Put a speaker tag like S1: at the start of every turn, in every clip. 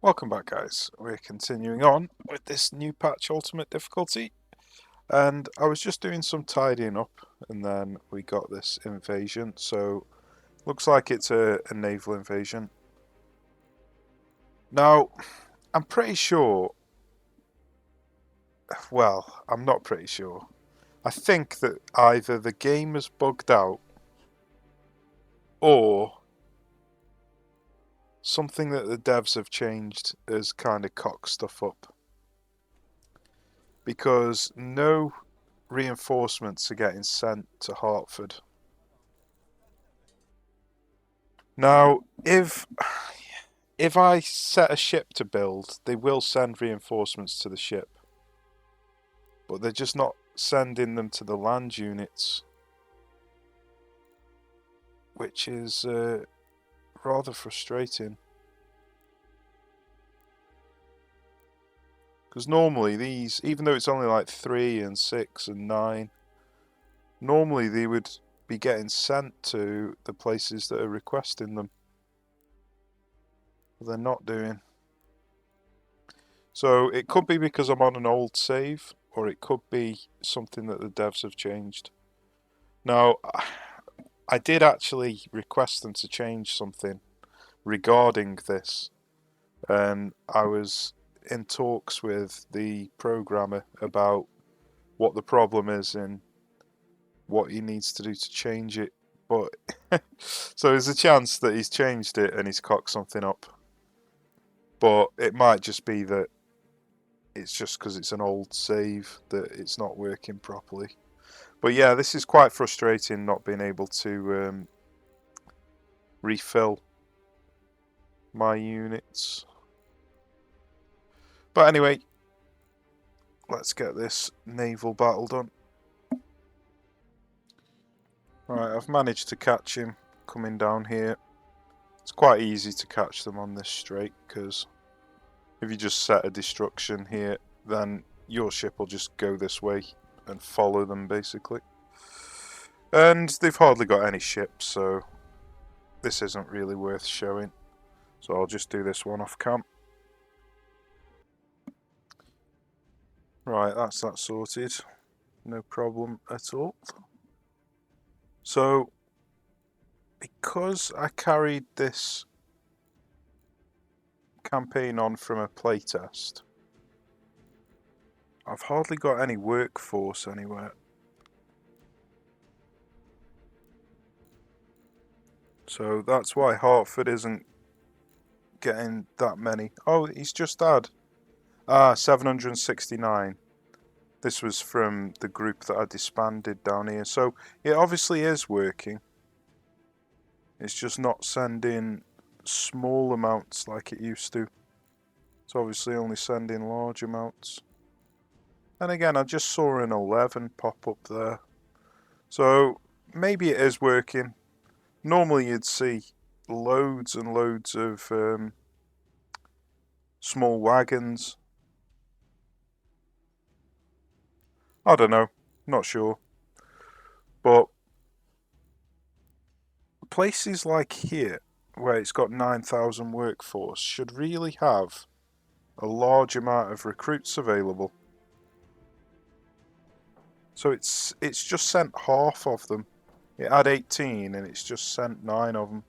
S1: Welcome back, guys. We're continuing on with this new patch ultimate difficulty, and I was just doing some tidying up and then we got this invasion. So looks like it's a naval invasion. Now, I'm pretty sure, well, I'm not pretty sure. I think that either the game is bugged out or something that the devs have changed has kind of cocked stuff up, because no reinforcements are getting sent to Hartford. Now, if I set a ship to build, they will send reinforcements to the ship, but they're just not sending them to the land units, which is rather frustrating. Because normally these, even though it's only like 3 and 6 and 9, normally they would be getting sent to the places that are requesting them. But they're not doing. So it could be because I'm on an old save, or it could be something that the devs have changed. Now, I did actually request them to change something regarding this, and I was in talks with the programmer about what the problem is and what he needs to do to change it. But so there's a chance that he's changed it and he's cocked something up. But it might just be that it's just because it's an old save that it's not working properly. But yeah, this is quite frustrating not being able to refill my units. But anyway, let's get this naval battle done. Right, I've managed to catch him coming down here. It's quite easy to catch them on this strait, because if you just set a destruction here, then your ship will just go this way and follow them, basically. And they've hardly got any ships, so this isn't really worth showing. So I'll just do this one off camp. Right, that's that sorted. No problem at all. So, because I carried this campaign on from a playtest, I've hardly got any workforce anywhere. So that's why Hartford isn't getting that many. Oh, he's just had 769. This was from the group that I disbanded down here. So it obviously is working. It's just not sending small amounts like it used to. It's obviously only sending large amounts. And again, I just saw an 11 pop up there. So maybe it is working. Normally you'd see loads and loads of small wagons. I don't know, not sure. But places like here, where it's got 9,000 workforce, should really have a large amount of recruits available. So it's just sent half of them. It had 18 and it's just sent 9 of them.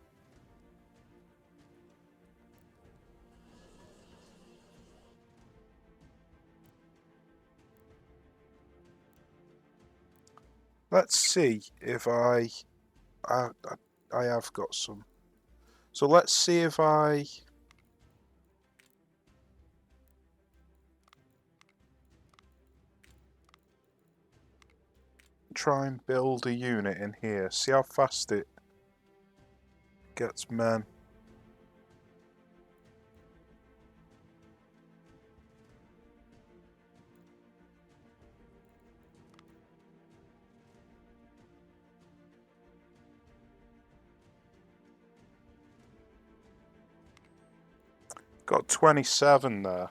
S1: Let's see if I have got some. So let's see if I try and build a unit in here. See how fast it gets men. Got 27 there.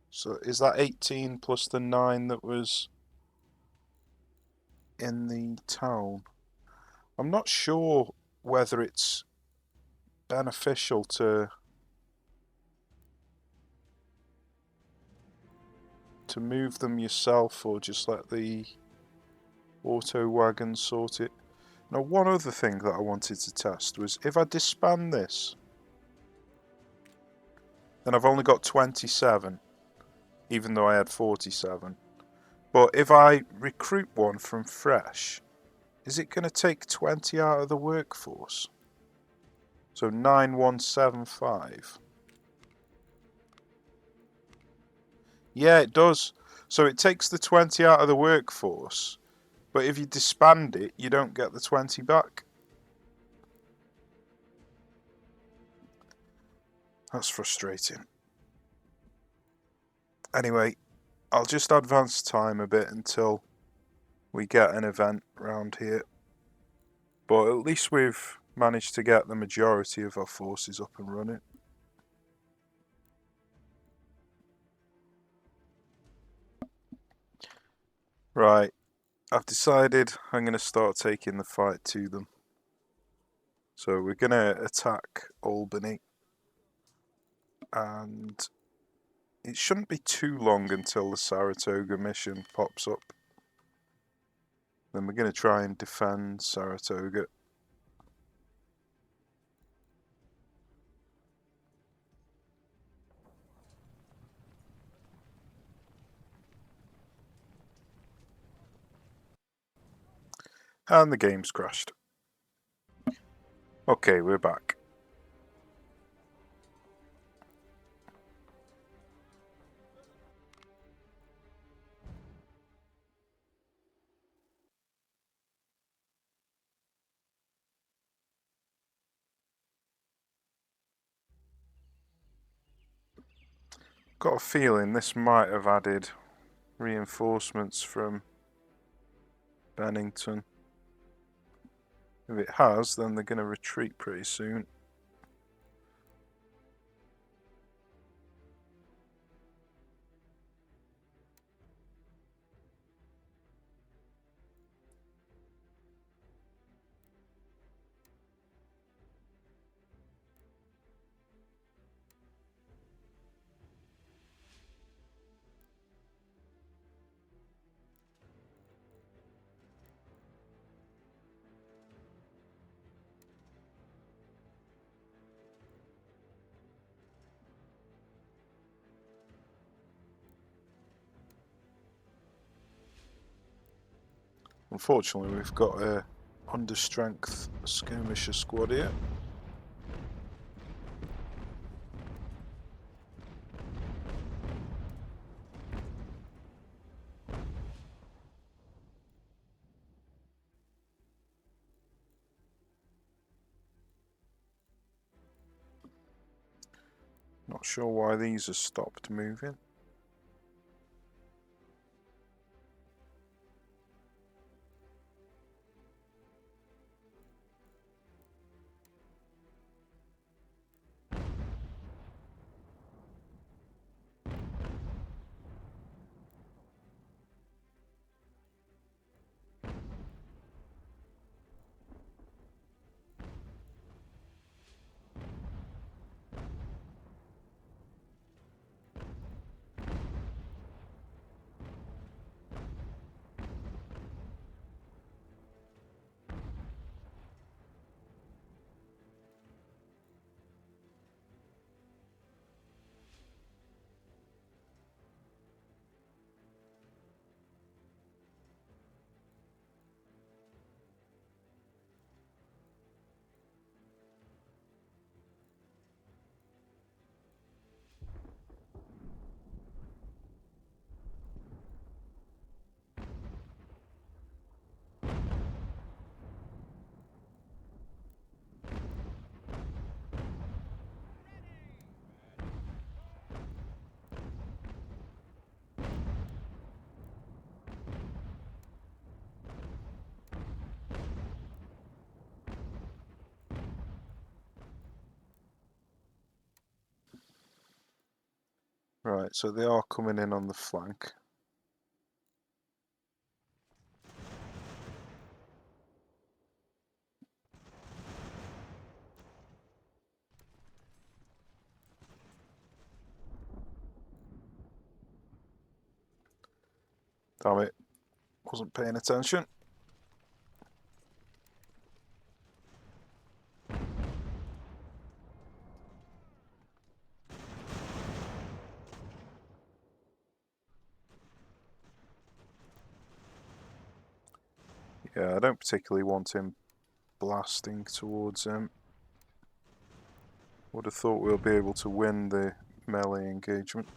S1: So is that 18 plus the 9 that was in the town? I'm not sure whether it's beneficial to move them yourself or just let the auto wagon sort it. Now, one other thing that I wanted to test was if I disband this, then I've only got 27, even though I had 47. But if I recruit one from fresh, is it going to take 20 out of the workforce? So 9175. Yeah, it does. So it takes the 20 out of the workforce, but if you disband it, you don't get the 20 back. That's frustrating. Anyway, I'll just advance time a bit until we get an event round here. But at least we've managed to get the majority of our forces up and running. Right, I've decided I'm going to start taking the fight to them. So we're going to attack Albany. And it shouldn't be too long until the Saratoga mission pops up. Then we're going to try and defend Saratoga. And the game's crashed. Okay, we're back. Got a feeling this might have added reinforcements from Bennington. If it has, then they're going to retreat pretty soon. Unfortunately, we've got a under-strength skirmisher squad here. Not sure why these have stopped moving. Right, so they are coming in on the flank. Damn it. Wasn't paying attention. Yeah, I don't particularly want him blasting towards him. Would have thought we'll be able to win the melee engagement.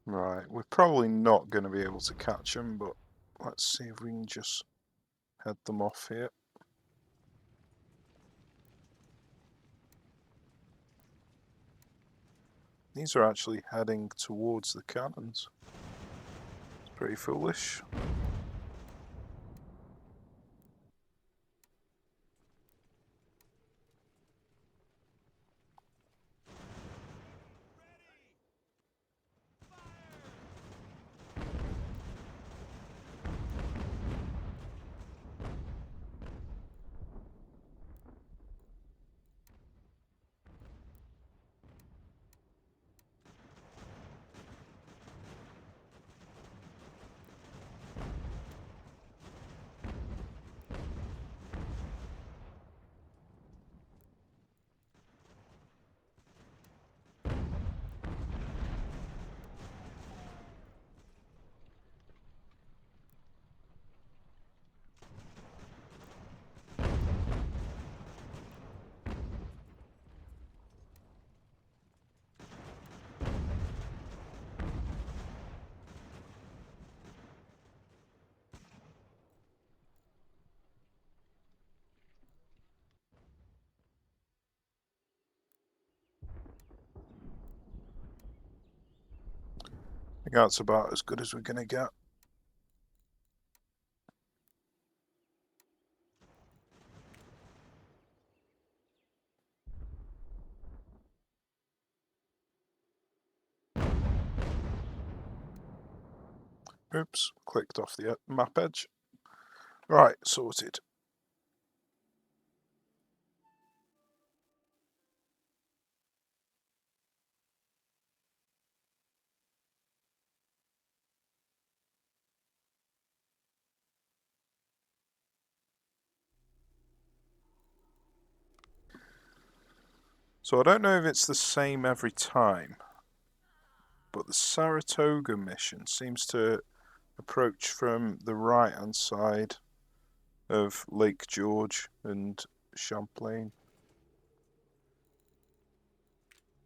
S1: Right, we're probably not going to be able to catch them, but let's see if we can just head them off here. These are actually heading towards the cannons. It's pretty foolish. I think that's about as good as we're going to get. Oops, clicked off the map edge. Right, sorted. So I don't know if it's the same every time, but the Saratoga mission seems to approach from the right hand side of Lake George and Champlain.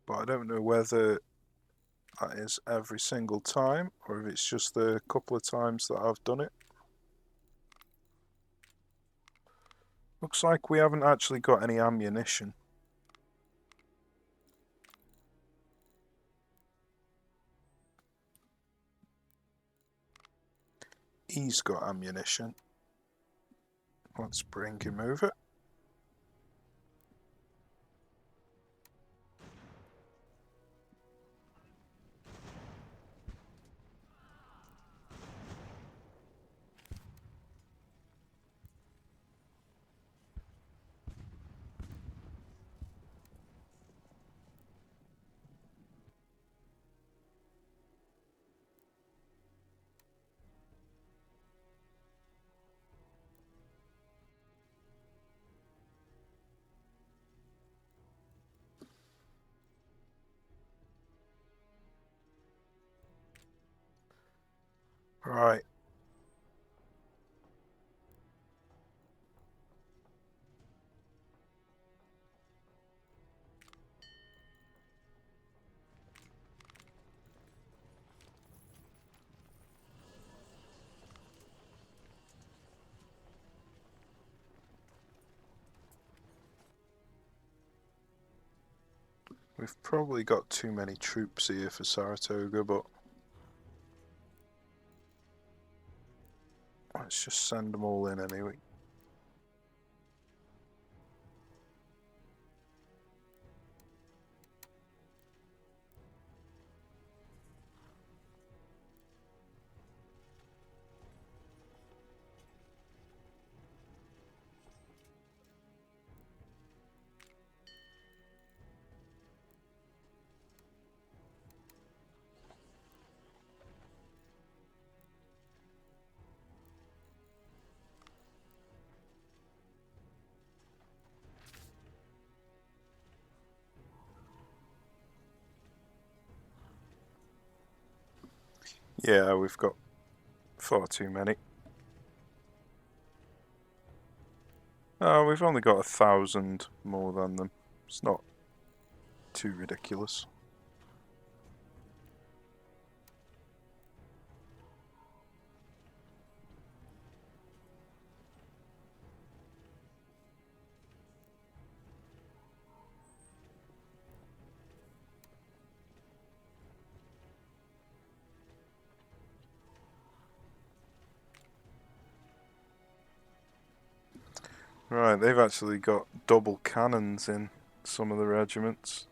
S1: But I don't know whether that is every single time or if it's just the couple of times that I've done it. Looks like we haven't actually got any ammunition. He's got ammunition. Let's bring him over. Right. We've probably got too many troops here for Saratoga, but let's just send them all in anyway. Yeah, we've got far too many. Oh, we've only got 1,000 more than them. It's not too ridiculous. Right, they've actually got double cannons in some of the regiments.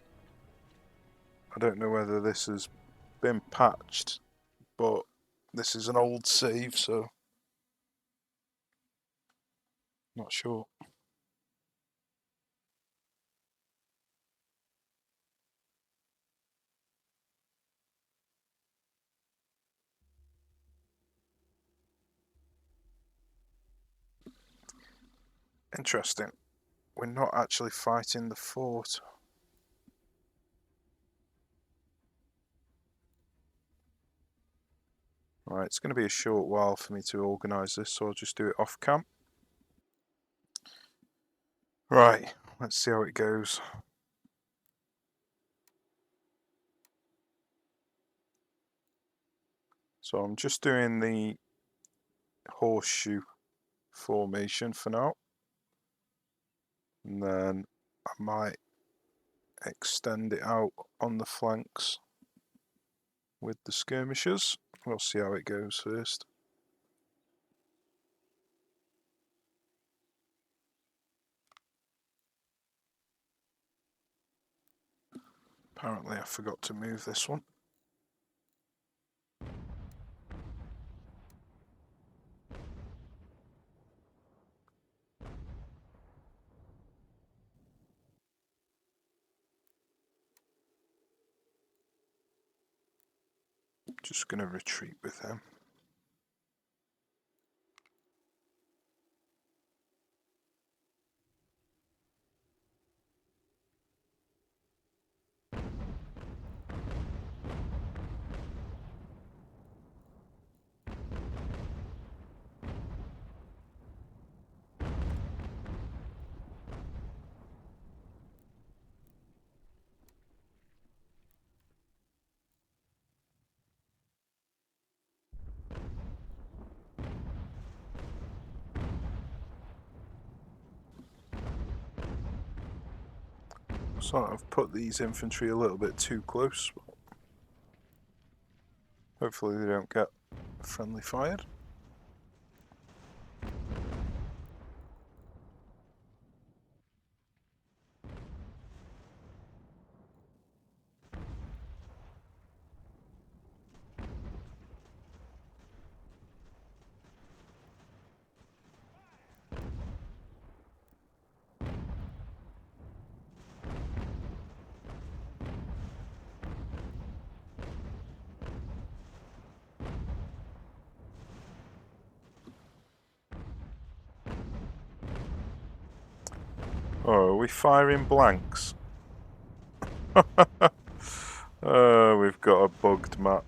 S1: I don't know whether this has been patched, but this is an old save, so not sure. Interesting. We're not actually fighting the fort. Right, it's going to be a short while for me to organise this, so I'll just do it off camp. Right, let's see how it goes. So I'm just doing the horseshoe formation for now. And then I might extend it out on the flanks with the skirmishers. We'll see how it goes first. Apparently I forgot to move this one. Just going to retreat with them. So I've put these infantry a little bit too close. Hopefully they don't get friendly fired. Oh, are we firing blanks? We've got a bugged map.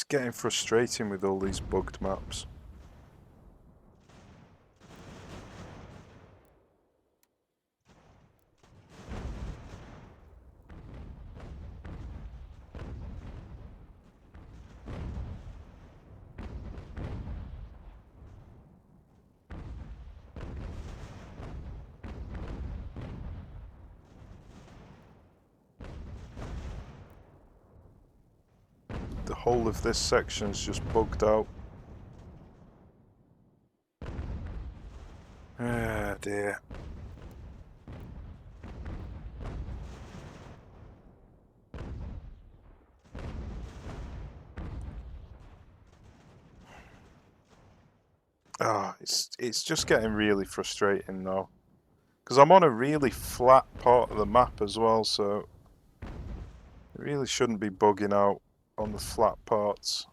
S1: getting frustrating with all these bugged maps. The whole of this section is just bugged out. Ah, dear. Ah, it's just getting really frustrating now. Because I'm on a really flat part of the map as well, so it really shouldn't be bugging out on the flat parts.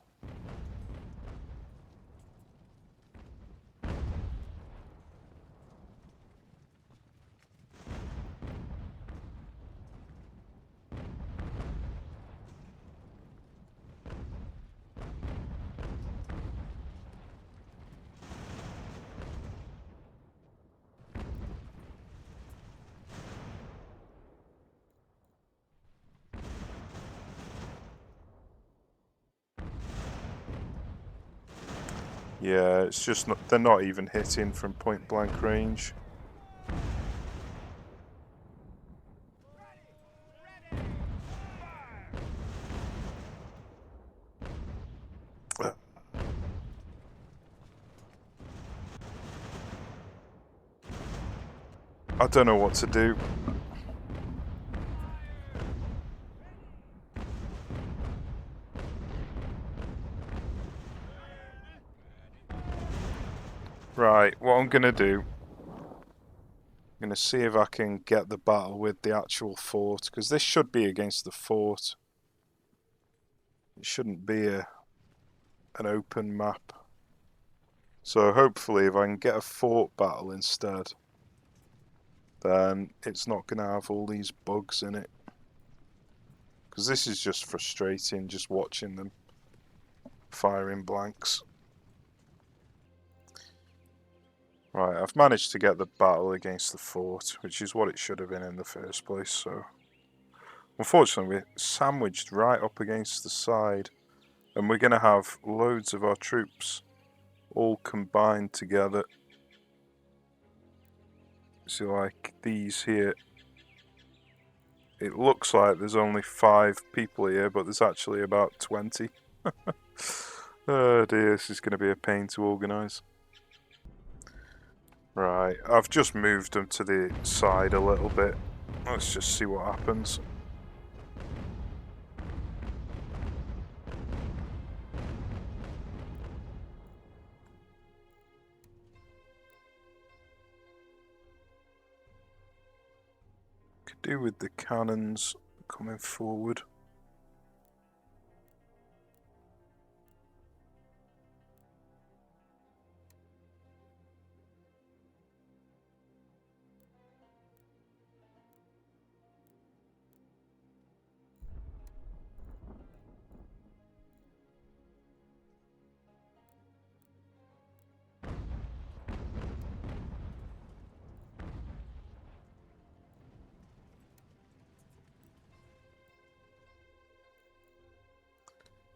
S1: Yeah, it's just not, they're not even hitting from point blank range. I don't know what to do. Right, what I'm gonna do, I'm gonna see if I can get the battle with the actual fort, because this should be against the fort. It shouldn't be an open map. So hopefully if I can get a fort battle instead, then it's not gonna have all these bugs in it. Because this is just frustrating, just watching them firing blanks. Right, I've managed to get the battle against the fort, which is what it should have been in the first place, so... Unfortunately, we're sandwiched right up against the side, and we're going to have loads of our troops all combined together. So like these here, it looks like there's only 5 people here, but there's actually about 20. Oh dear, this is going to be a pain to organise. Right, I've just moved them to the side a little bit. Let's just see what happens. Could do with the cannons coming forward.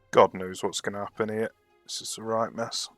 S1: God knows what's going to happen here. This is a right mess.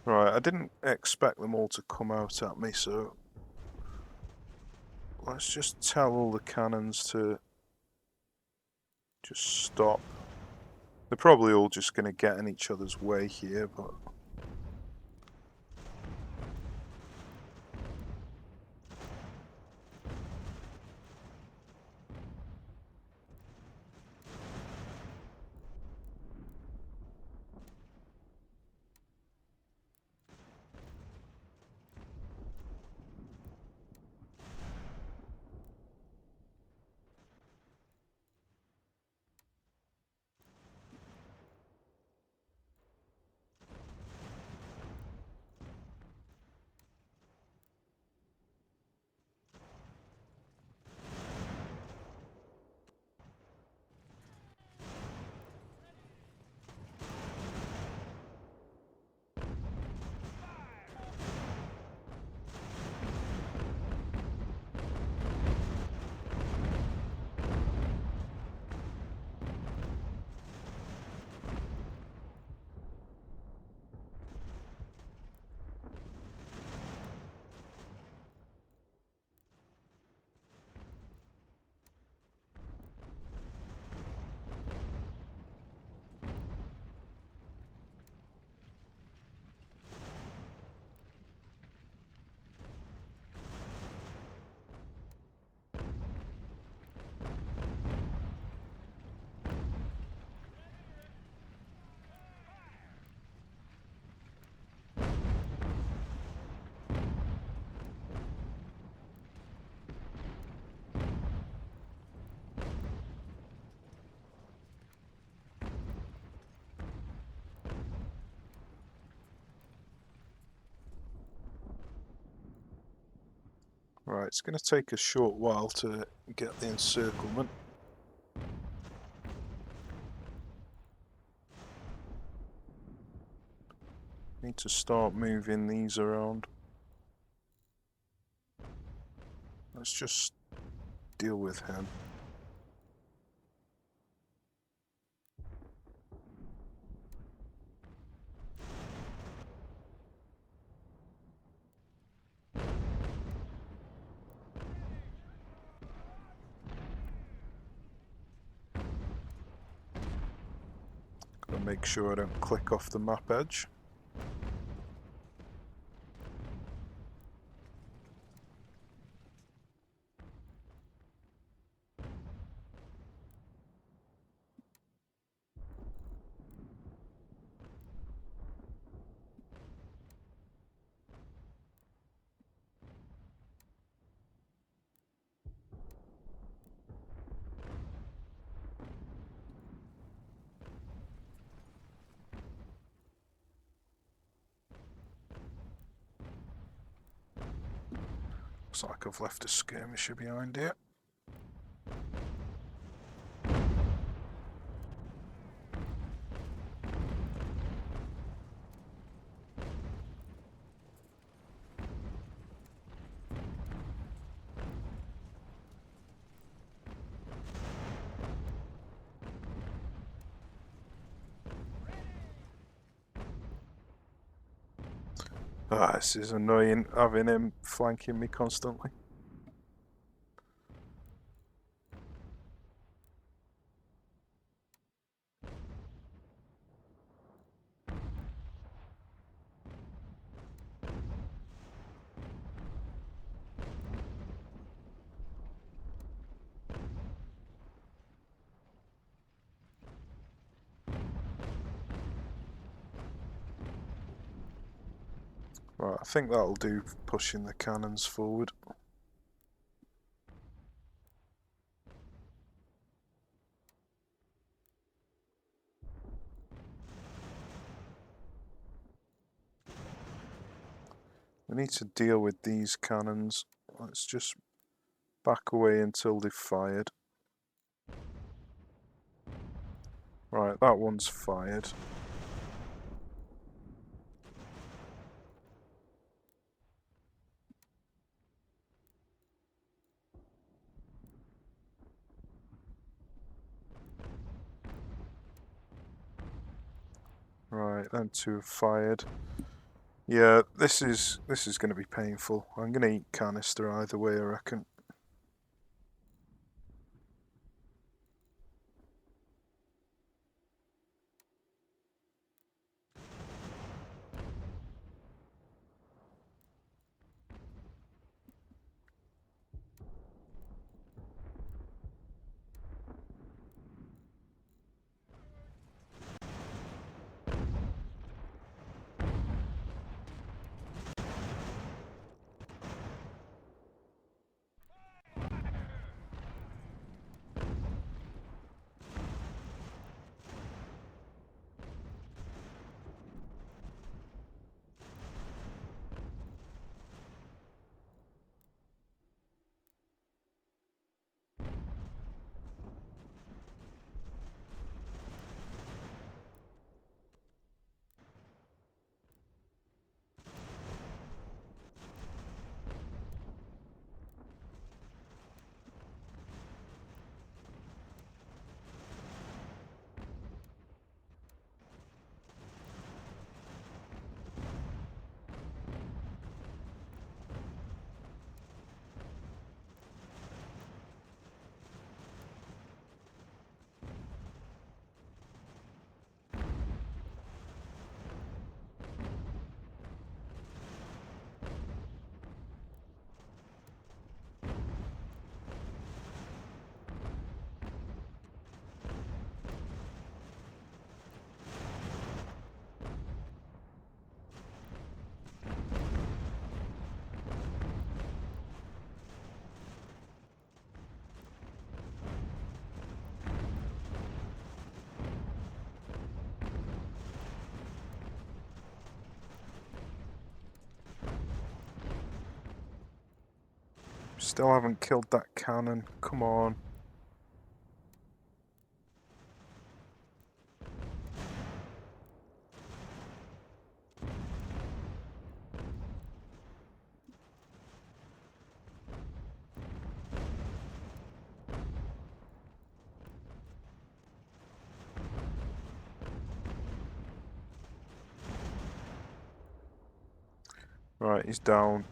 S1: Right, I didn't expect them all to come out at me, so let's just tell all the cannons to just stop. They're probably all just going to get in each other's way here, but... Right, it's going to take a short while to get the encirclement. Need to start moving these around. Let's just deal with him. Gotta make sure I don't click off the map edge. Looks like I've left a skirmisher behind here. Ah, this is annoying, having him flanking me constantly. Right, I think that'll do pushing the cannons forward. We need to deal with these cannons. Let's just back away until they've fired. Right, that one's fired. Right, then two have fired. Yeah, this is going to be painful. I'm going to eat canister either way, I reckon. Still haven't killed that cannon. Come on. Right, he's down.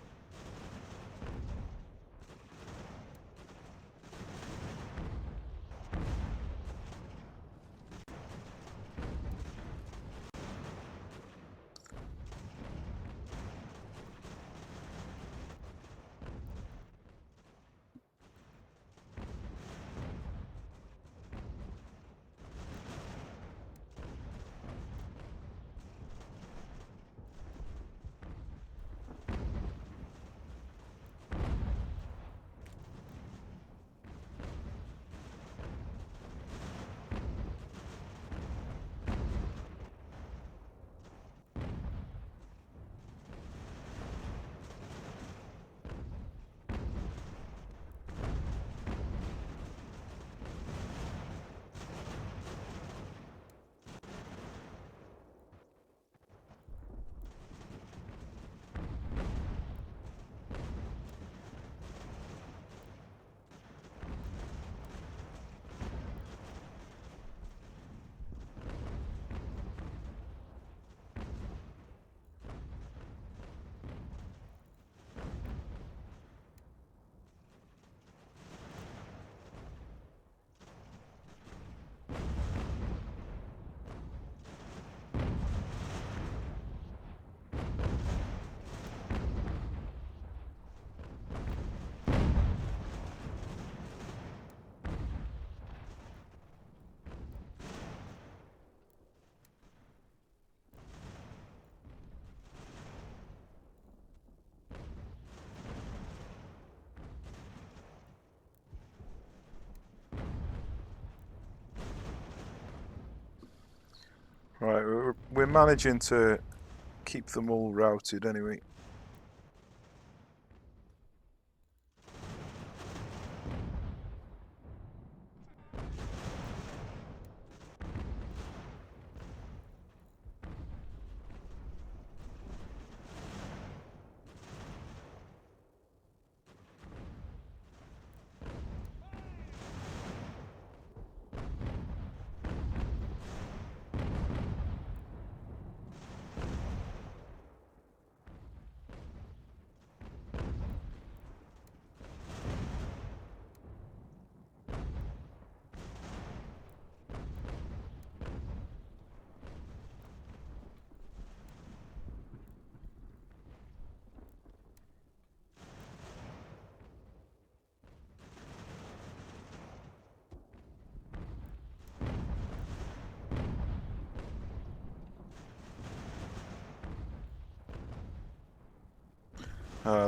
S1: Right, we're managing to keep them all routed anyway.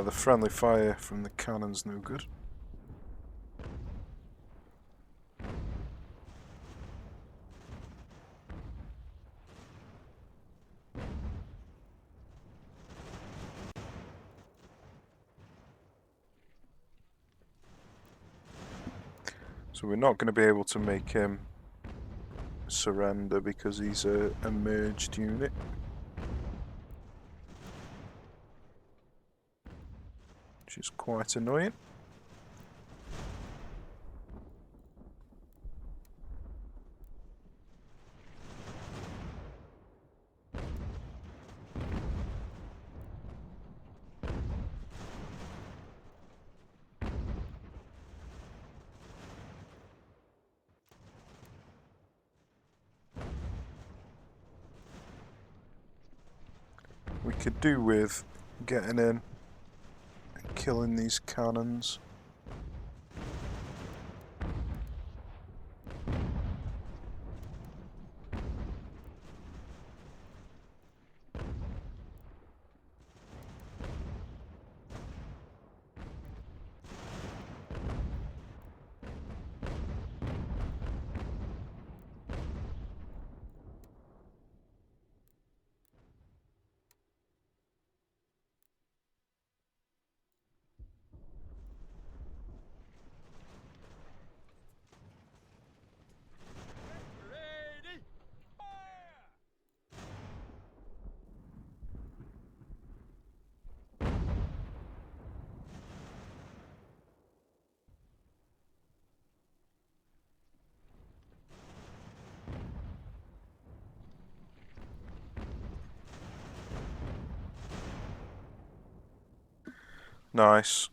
S1: The friendly fire from the cannon's no good. So we're not going to be able to make him surrender because he's a merged unit. Which is quite annoying. We could do with getting in and killing these cannons. Nice.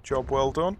S1: Job well done.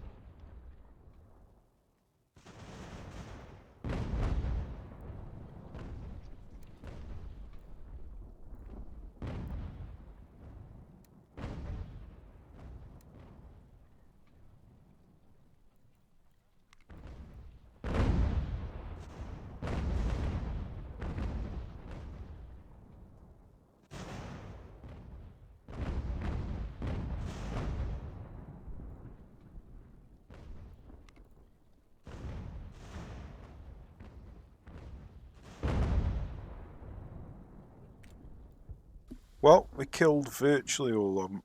S1: Well, we killed virtually all of them.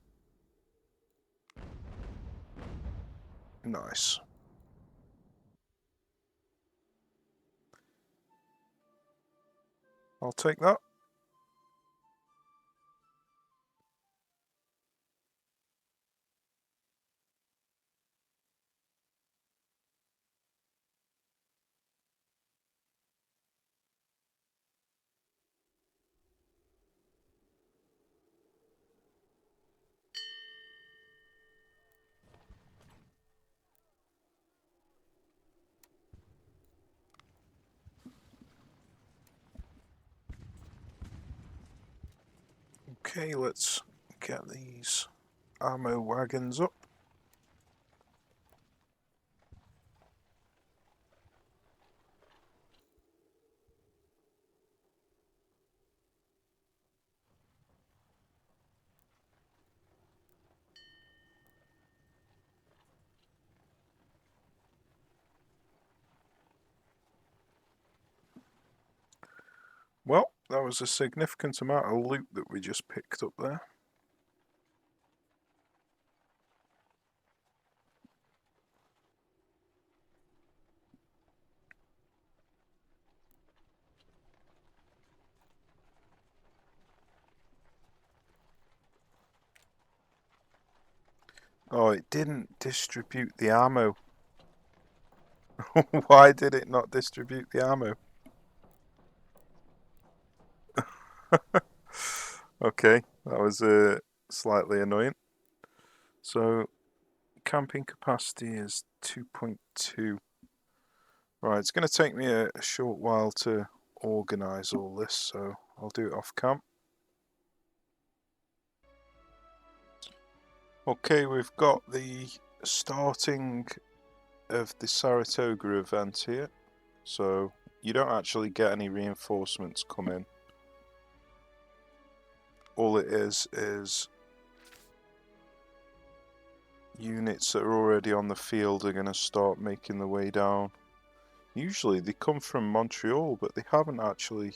S1: Nice. I'll take that. Okay, let's get these ammo wagons up. Well, that was a significant amount of loot that we just picked up there. Oh, it didn't distribute the ammo. Why did it not distribute the ammo? Okay, that was slightly annoying. So, camping capacity is 2.2. Right, it's going to take me a short while to organise all this, so I'll do it off camp. Okay, we've got the starting of the Saratoga event here, so you don't actually get any reinforcements come in. All it is units that are already on the field are going to start making their way down. Usually they come from Montreal, but they haven't actually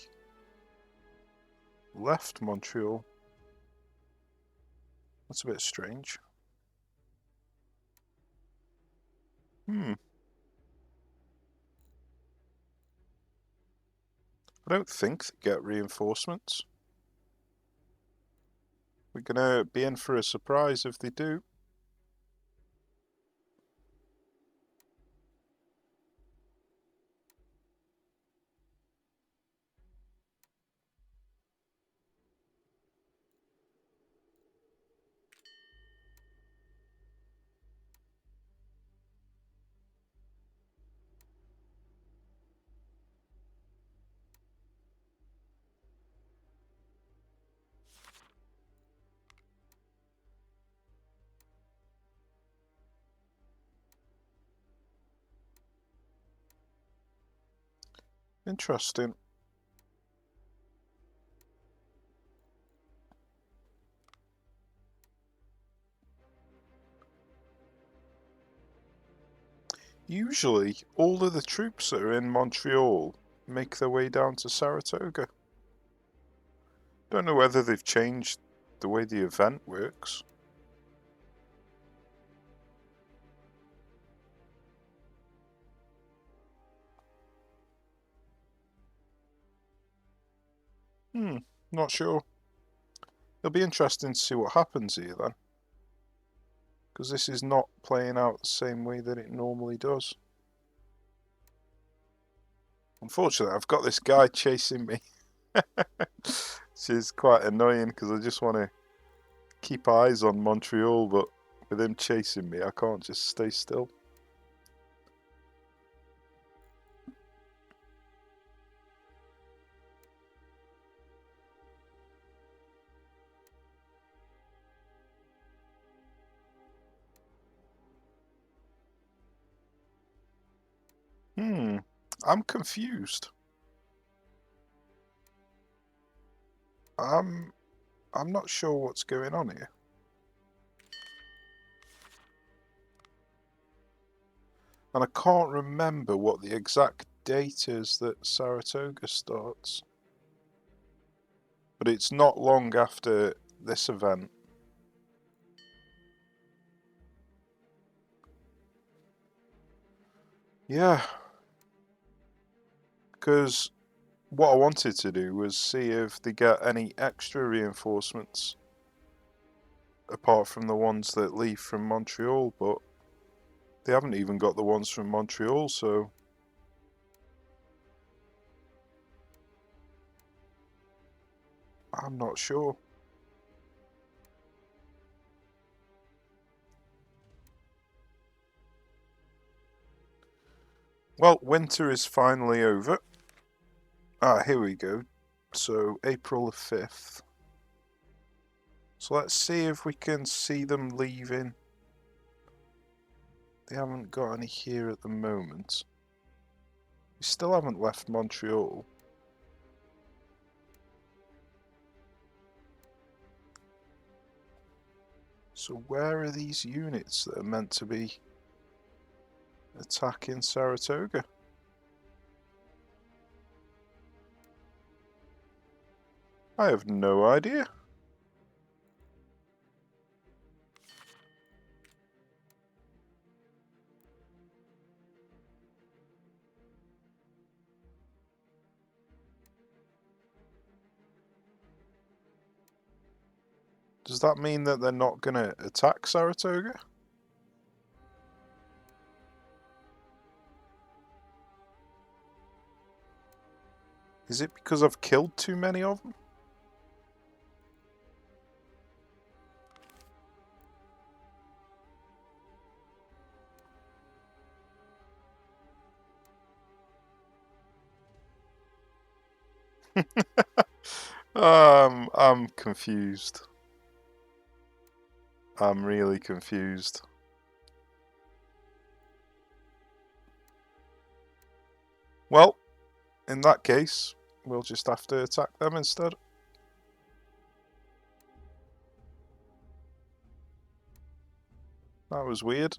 S1: left Montreal. That's a bit strange. I don't think they get reinforcements. We're gonna be in for a surprise if they do. Interesting. Usually, all of the troops that are in Montreal make their way down to Saratoga. Don't know whether they've changed the way the event works. Not sure. It'll be interesting to see what happens here then. Because this is not playing out the same way that it normally does. Unfortunately, I've got this guy chasing me. Which is quite annoying because I just want to keep eyes on Montreal, but with him chasing me, I can't just stay still. I'm confused. I'm not sure what's going on here. And I can't remember what the exact date is that Saratoga starts. But it's not long after this event. Yeah. Because what I wanted to do was see if they get any extra reinforcements apart from the ones that leave from Montreal, but they haven't even got the ones from Montreal, so I'm not sure. Well, winter is finally over. Ah, here we go. So, April the 5th. So let's see if we can see them leaving. They haven't got any here at the moment. We still haven't left Montreal. So where are these units that are meant to be attacking Saratoga? I have no idea. Does that mean that they're not going to attack Saratoga? Is it because I've killed too many of them? I'm confused. I'm really confused. Well, in that case, we'll just have to attack them instead. That was weird.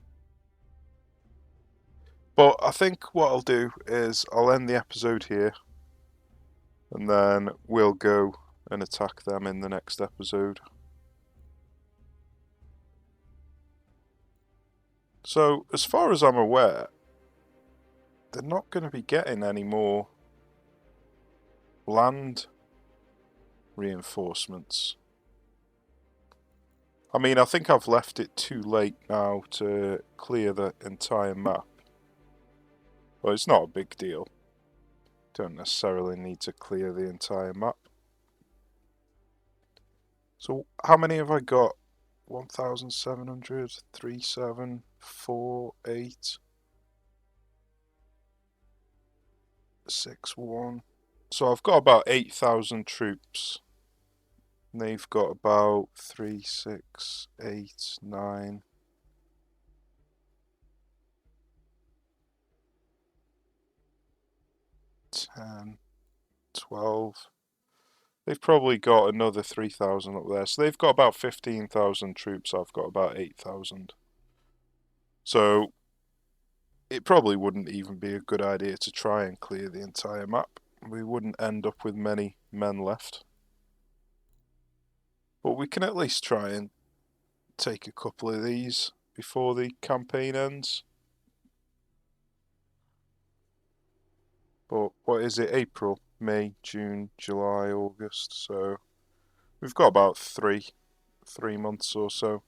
S1: But I think what I'll do is I'll end the episode here. And then we'll go and attack them in the next episode. So, as far as I'm aware, they're not going to be getting any more land reinforcements. I mean, I think I've left it too late now to clear the entire map. Well, it's not a big deal. Don't necessarily need to clear the entire map. So, how many have I got? 1,700, 3, 7, 4, 8, 6, 1. So I've got about 8,000 troops. And they've got about 3, 6, 8, 9. 10, 12. They've probably got another 3,000 up there. So they've got about 15,000 troops. I've got about 8,000. So it probably wouldn't even be a good idea to try and clear the entire map. We wouldn't end up with many men left. But we can at least try and take a couple of these before the campaign ends. But what is it? April, May, June, July, August. So we've got about three months or so.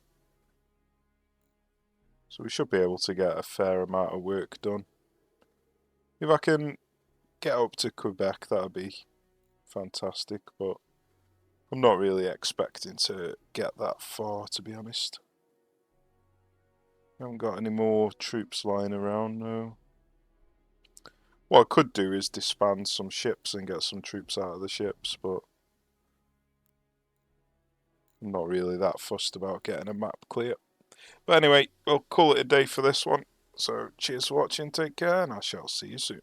S1: So we should be able to get a fair amount of work done. If I can get up to Quebec, that would be fantastic. But I'm not really expecting to get that far, to be honest. I haven't got any more troops lying around, no. What I could do is disband some ships and get some troops out of the ships, but I'm not really that fussed about getting a map clear. But anyway, we'll call it a day for this one. So cheers for watching, take care, and I shall see you soon.